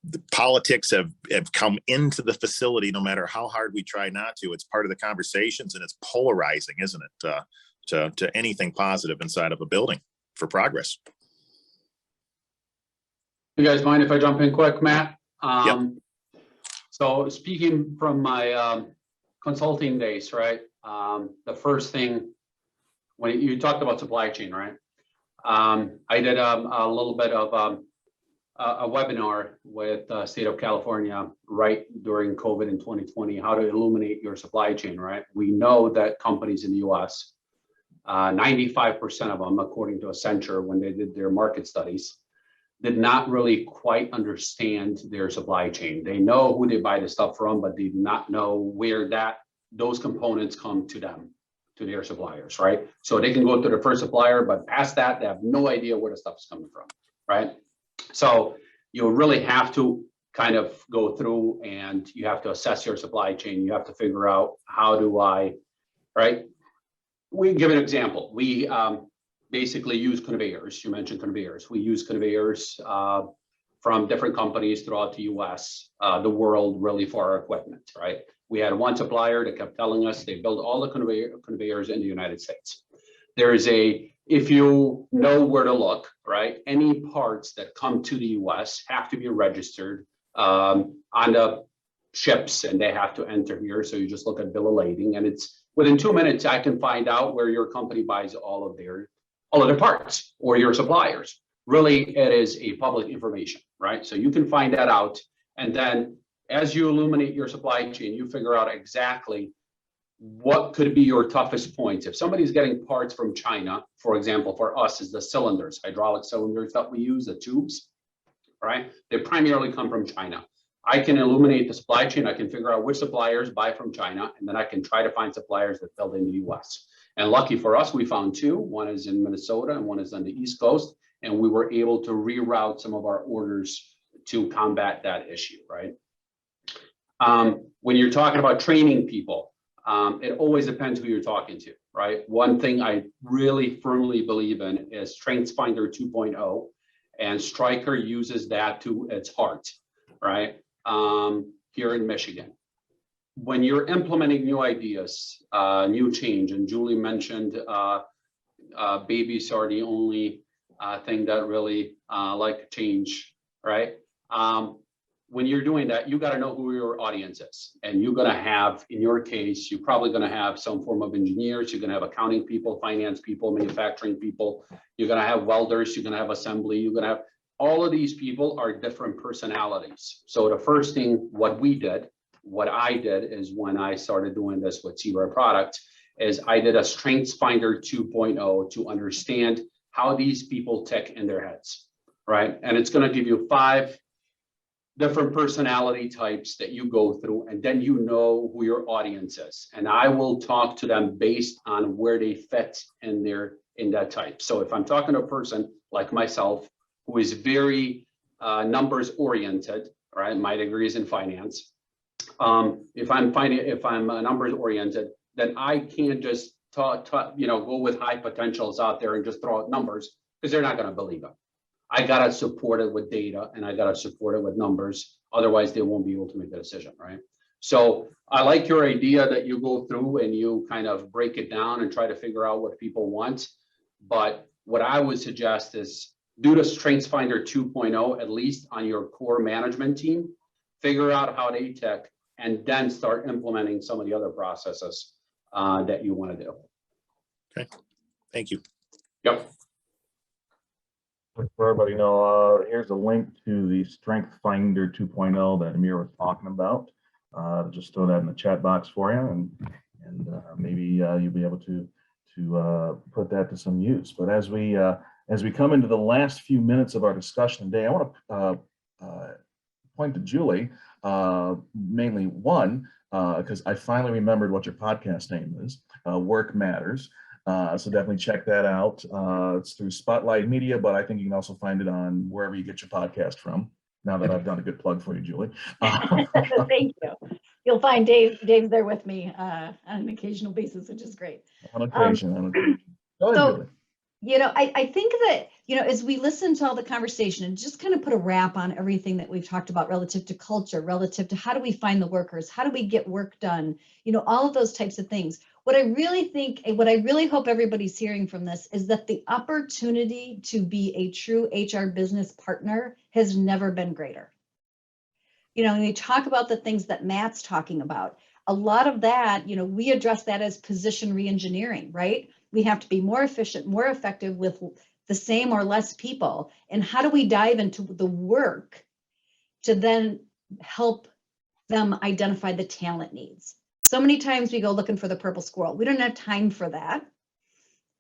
the politics have come into the facility, no matter how hard we try not to. It's part of the conversations, and it's polarizing, isn't it, to anything positive inside of a building for progress. You guys mind if I jump in quick, Matt? Yep. So speaking from my consulting days, right? The first thing, when you talked about supply chain, right? I did a little bit of a webinar with the state of California right during COVID in 2020, how to illuminate your supply chain, right? We know that companies in the US, 95% of them, according to Accenture, when they did their market studies, did not really quite understand their supply chain. They know who they buy the stuff from, but they do not know where those components come to them, to their suppliers, right? So they can go to the first supplier, but past that, they have no idea where the stuff is coming from, right? So you really have to kind of go through and you have to assess your supply chain. You have to figure out, how do I, right? We give an example. We basically use conveyors. You mentioned conveyors. We use conveyors from different companies throughout the US, the world, really, for our equipment, right? We had one supplier that kept telling us they build all the conveyors in the United States. There is if you know where to look, right? Any parts that come to the US have to be registered on the ships, and they have to enter here. So you just look at bill of lading, and it's within 2 minutes, I can find out where your company buys all of their parts, or your suppliers. Really, it is a public information, right? So you can find that out. And then as you illuminate your supply chain, you figure out exactly what could be your toughest points. If somebody's getting parts from China, for example, for us is the cylinders, hydraulic cylinders that we use, the tubes, right? They primarily come from China. I can illuminate the supply chain. I can figure out which suppliers buy from China, and then I can try to find suppliers that build in the US. And lucky for us, we found two. One is in Minnesota and one is on the East Coast. And we were able to reroute some of our orders to combat that issue, right? When you're talking about training people, it always depends who you're talking to, right? One thing I really firmly believe in is StrengthsFinder 2.0, and Stryker uses that to its heart, right? Here in Michigan. When you're implementing new ideas, new change, and Julie mentioned babies are the only thing that really like change, right? When you're doing that, you got to know who your audience is. And you're going to have, in your case, you're probably going to have some form of engineers. You're going to have accounting people, finance people, manufacturing people. You're going to have welders. You're going to have assembly. You're going to have all of these people are different personalities. So the first thing, what I did is when I started doing this with Zebra Products, is I did a StrengthsFinder 2.0 to understand how these people tick in their heads, right? And it's going to give you 5 different personality types that you go through, and then you know who your audience is. And I will talk to them based on where they fit in that type. So if I'm talking to a person like myself, who is very numbers oriented, right? My degree is in finance. If I'm numbers oriented, then I can't just go with high potentials out there and just throw out numbers, because they're not going to believe it. I got to support it with data, and I got to support it with numbers. Otherwise, they won't be able to make the decision, right? So I like your idea that you go through and you kind of break it down and try to figure out what people want. But what I would suggest is do the StrengthsFinder 2.0, at least on your core management team, figure out how they tick, and then start implementing some of the other processes that you want to do. Okay, thank you. Yep. For everybody to know, here's a link to the StrengthsFinder 2.0 that Amir was talking about. Just throw that in the chat box for you, and maybe you'll be able to put that to some use. But as we come into the last few minutes of our discussion today, I want to point to Julie, mainly one, because I finally remembered what your podcast name is, Work Matters. So definitely check that out. It's through Spotlight Media, but I think you can also find it on wherever you get your podcast from. Now that I've done a good plug for you, Julie. Thank you. You'll find Dave's there with me on an occasional basis, which is great. On occasion. Go ahead, So, Julie. I think that as we listen to all the conversation and just kind of put a wrap on everything that we've talked about relative to culture, relative to how do we find the workers, how do we get work done, all of those types of things. What I really hope everybody's hearing from this is that the opportunity to be a true HR business partner has never been greater. When we talk about the things that Matt's talking about, a lot of that, we address that as position reengineering, right? We have to be more efficient, more effective with the same or less people. And how do we dive into the work to then help them identify the talent needs? So many times we go looking for the purple squirrel. We don't have time for that.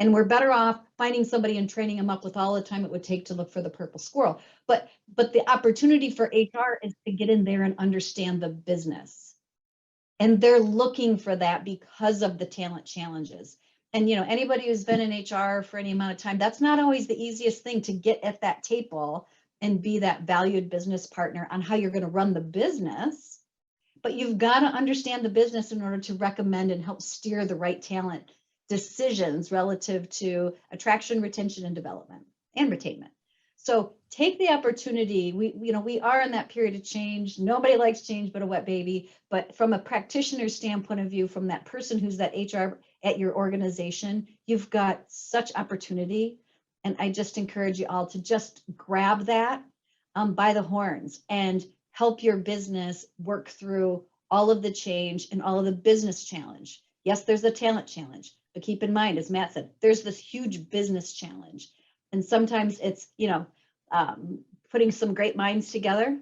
And we're better off finding somebody and training them up with all the time it would take to look for the purple squirrel. But the opportunity for HR is to get in there and understand the business. And they're looking for that because of the talent challenges. And anybody who's been in HR for any amount of time, that's not always the easiest thing, to get at that table and be that valued business partner on how you're going to run the business. But you've got to understand the business in order to recommend and help steer the right talent decisions relative to attraction, retention, and development and retainment. So take the opportunity. We are in that period of change. Nobody likes change but a wet baby. But from a practitioner standpoint of view, from that person who's that HR at your organization, you've got such opportunity. And I just encourage you all to just grab that by the horns and help your business work through all of the change and all of the business challenge. Yes, there's a talent challenge, but keep in mind, as Matt said, there's this huge business challenge. And sometimes it's, putting some great minds together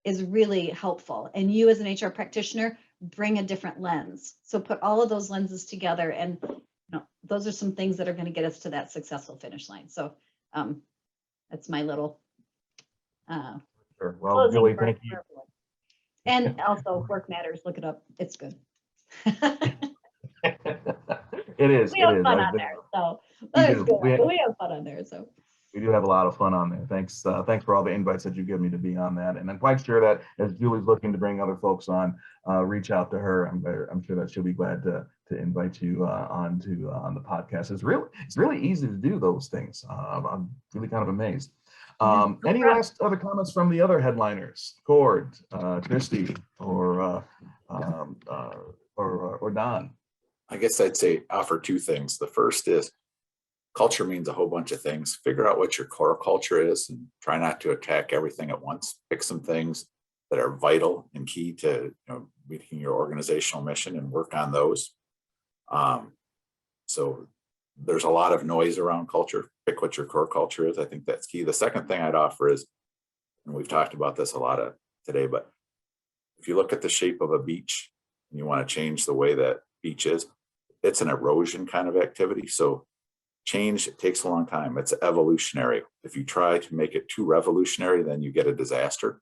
is really helpful. And you as an HR practitioner bring a different lens. So put all of those lenses together, and those are some things that are going to get us to that successful finish line. So that's my little Sure. Well, Julie, thank you. And also, Work Matters, look it up. It's good. It is. We have it is. fun on there, so that's good. We have fun on there, so. We do have a lot of fun on there. Thanks for all the invites that you give me to be on that. And I'm quite sure that as Julie's looking to bring other folks on, reach out to her. I'm sure that she'll be glad to invite you on the podcast. It's really easy to do those things. I'm really kind of amazed. Any last other comments from the other headliners? Cord, Christy, or Don? I guess I'd say offer two things. The first is culture means a whole bunch of things. Figure out what your core culture is and try not to attack everything at once. Pick some things that are vital and key to meeting your organizational mission and work on those. So there's a lot of noise around culture. Pick what your core culture is. I think that's key. The second thing I'd offer is, and we've talked about this a lot today, but if you look at the shape of a beach and you want to change the way that beach is, it's an erosion kind of activity. So change, it takes a long time. It's evolutionary. If you try to make it too revolutionary, then you get a disaster.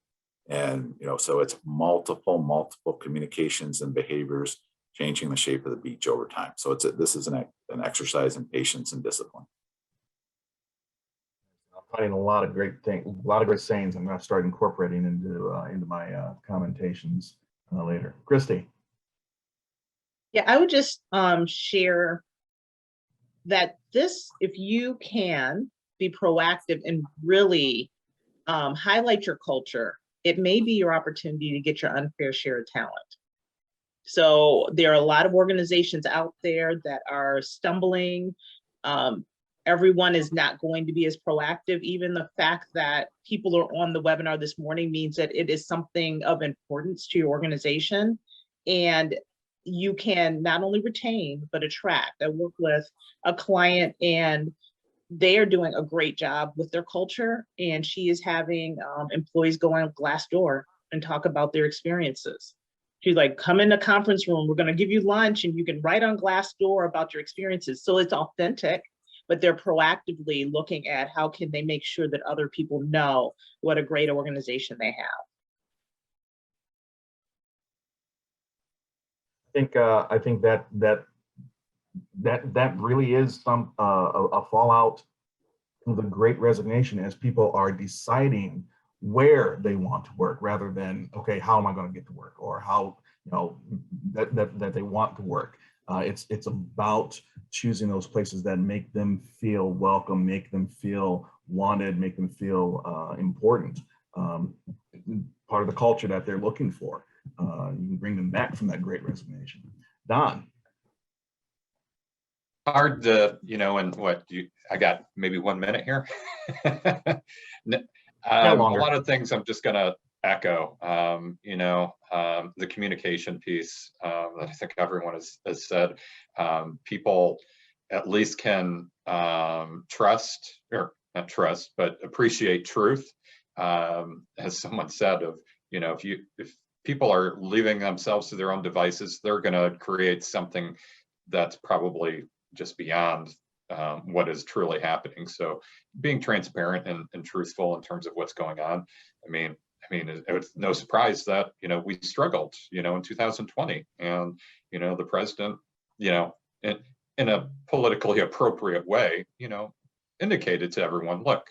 And so it's multiple communications and behaviors changing the shape of the beach over time. So this is an exercise in patience and discipline. I'm finding a lot of great things, a lot of great sayings I'm going to start incorporating into my commentations later. Christy. Yeah, I would just share that if you can be proactive and really highlight your culture, it may be your opportunity to get your unfair share of talent. So there are a lot of organizations out there that are stumbling. Everyone is not going to be as proactive. Even the fact that people are on the webinar this morning means that it is something of importance to your organization. And you can not only retain, but attract. I work with a client and they are doing a great job with their culture. And she is having employees go on Glassdoor and talk about their experiences. She's like, come in the conference room, we're going to give you lunch and you can write on Glassdoor about your experiences. So it's authentic, but they're proactively looking at how can they make sure that other people know what a great organization they have. I think that really is a fallout of the Great Resignation, as people are deciding where they want to work rather than, okay, how am I going to get to work, or how that they want to work. It's about choosing those places that make them feel welcome, make them feel wanted, make them feel important, part of the culture that they're looking for. You can bring them back from that great resignation. Don. Hard to, and I got maybe 1 minute here. A lot of things I'm just going to echo, the communication piece that I think everyone has said. People at least can trust, or not trust, but appreciate truth. As someone said, if people are leaving themselves to their own devices, they're going to create something that's probably just beyond what is truly happening. So being transparent and truthful in terms of what's going on. I mean, it's no surprise that, we struggled, in 2020, and, the president, in a politically appropriate way, indicated to everyone, look,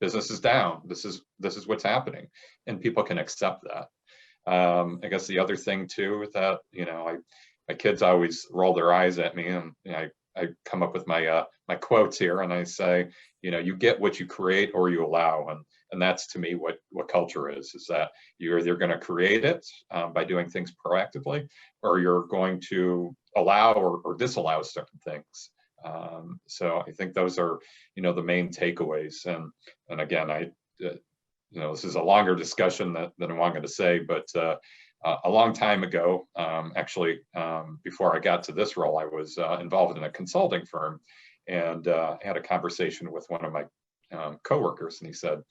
business is down. This is what's happening, and people can accept that. I guess the other thing too is that, my kids always roll their eyes at me, and I come up with my my quotes here, and I say, you get what you create or you allow, and that's to me what culture is that you're either going to create it by doing things proactively, or you're going to allow or disallow certain things. So I think those are, the main takeaways. And again, this is a longer discussion than I wanted to say, but a long time ago, actually, before I got to this role, I was involved in a consulting firm, and had a conversation with one of my coworkers, and he said,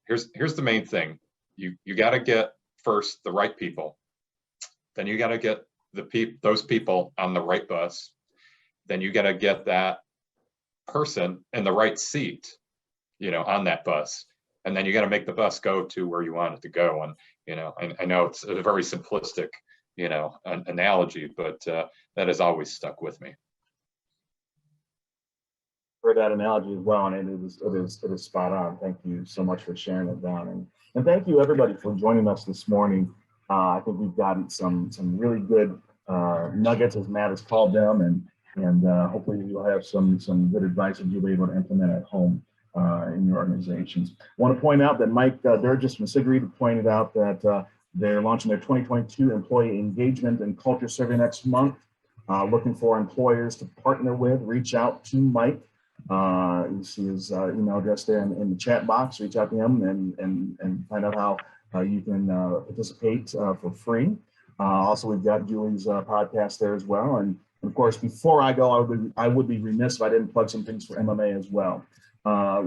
"Here's the main thing: you got to get first the right people, then you got to get those people on the right bus, then you got to get that person in the right seat, on that bus, and then you got to make the bus go to where you want it to go." And I know it's a very simplistic, an analogy, but that has always stuck with me. For that analogy as well, and it is spot on. Thank you so much for sharing it, Don, and thank you everybody for joining us this morning. I think we've gotten some really good nuggets, as Matt has called them, and hopefully you'll have some good advice that you'll be able to implement at home in your organizations. I want to point out that Mike Durgis from Sigrid pointed out that they're launching their 2022 Employee Engagement and Culture Survey next month. Looking for employers to partner with, reach out to Mike. You see his email address there in the chat box. Reach out to him and find out how you can participate for free. Also, we've got Julie's podcast there as well. And of course, before I go, I would be remiss if I didn't plug some things for MMA as well.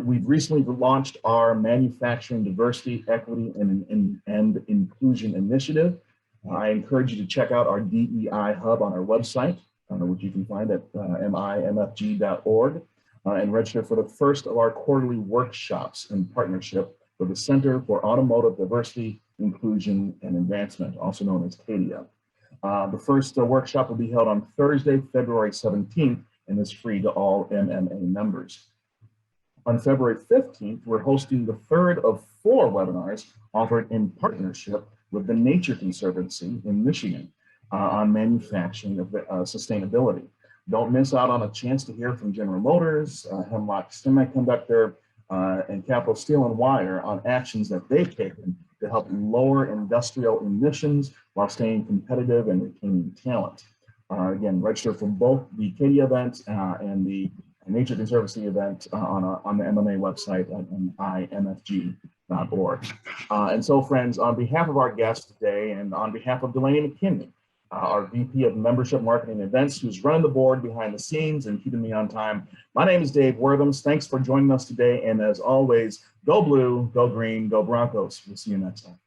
We've recently launched our Manufacturing Diversity, Equity, and Inclusion Initiative. I encourage you to check out our DEI hub on our website, which you can find at mimfg.org, and register for the first of our quarterly workshops in partnership with the Center for Automotive Diversity, Inclusion, and Advancement, also known as CADIA. The first workshop will be held on Thursday, February 17th, and is free to all MMA members. On February 15th, we're hosting the third of 4 webinars offered in partnership with the Nature Conservancy in Michigan on manufacturing of sustainability. Don't miss out on a chance to hear from General Motors, Hemlock Semiconductor, and Capital Steel and Wire on actions that they've taken to help lower industrial emissions while staying competitive and retaining talent. Again, register for both the CADIA event and the Nature Conservancy event on the MMA website at imfg.org. And so, friends, on behalf of our guest today and on behalf of Delaney McKinney, our VP of Membership Marketing Events, who's running the board behind the scenes and keeping me on time, my name is Dave Worthams. Thanks for joining us today. And as always, go blue, go green, go Broncos. We'll see you next time.